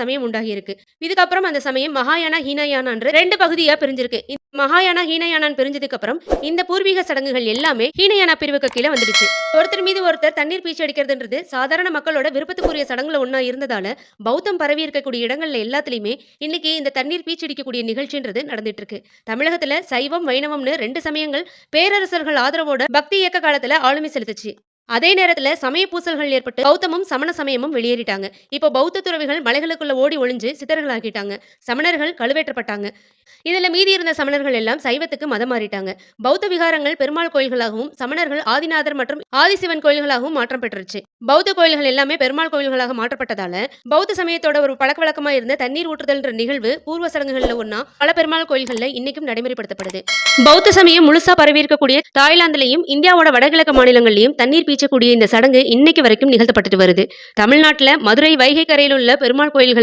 சமயம் உண்டாகி இருக்கு. இதுக்கப்புறம் அந்த சமயம் மகாயானா, ஹீனயானான்ற 2 பகுதியா பிரிஞ்சிருக்கு. மகாயானா, ஹீனயானான்னு பிரிஞ்சதுக்கு அப்புறம் இந்த பூர்வீக சடங்குகள் எல்லாமே ஹீனயானா பிரிவுக்கு கீழ வந்துடுச்சு. ஒருத்தர் மீது ஒருத்தர் தண்ணீர் பீய்ச்சி அடிக்கிறதுன்றது சாதாரண மக்களோட விருப்பத்துக்குரிய சடங்குல ஒண்ணா இருந்ததால, பௌத்தம் பரவி இருக்கக்கூடிய இடங்கள்ல எல்லாத்துலயுமே இன்னைக்கு இந்த தண்ணீர் பீய்ச்சி அடிக்கக்கூடிய நிகழ்ச்சின்றது நடந்துட்டு இருக்கு. தமிழகத்துல சைவம், வைணவம்னு 2 சமயங்கள் பேரரசர்கள் ஆதரவோட பக்தி இயக்க காலத்துல ஆளுமை செலுத்துச்சு. அதே நேரத்துல சமய பூசல்கள் ஏற்பட்டு பௌத்தமும் சமண சமயமும் வெளியேறிட்டாங்க. இப்போ பௌத்த துறவிகள் மலைகளுக்குள்ள ஓடி ஒளிஞ்சு சித்தர்களாகிட்டாங்க. சமணர்கள் கழுவேற்றப்பட்டாங்க. இதுல மீதி இருந்த சமணர்கள் எல்லாம் சைவத்துக்கு மதம் மாறிட்டாங்க. பௌத்த விகாரங்கள் பெருமாள் கோயில்களாகவும், சமணர்கள் ஆதிநாதர் மற்றும் ஆதிசிவன் கோயில்களாகவும் மாற்றம் பெற்றுச்சு. பௌத்த கோயில்கள் எல்லாமே பெருமாள் கோயில்களாக மாற்றப்பட்டதால, பௌத்த சமயத்தோட ஒரு பழக்கவழக்கமா இருந்த தண்ணீர் ஊற்றுதல்ன்ற நிகழ்வு பூர்வ சடங்குகள்ல ஒண்ணா பல பெருமாள் கோயில்கள்ல இன்னைக்கும் நடைமுறைப்படுத்தப்படுது. பௌத்த சமயம் முழுசா பரவி இருக்கக்கூடிய தாய்லாந்துலயும், இந்தியாவோட வடகிழக்கு மாநிலங்கள்லயும் தண்ணீர் பீய்ச்சக்கூடிய இந்த சடங்கு இன்னைக்கு வரைக்கும் நிகழ்த்தப்பட்டுட்டு வருது. தமிழ்நாட்டுல மதுரை வைகை கரையில் உள்ள பெருமாள் கோயில்கள்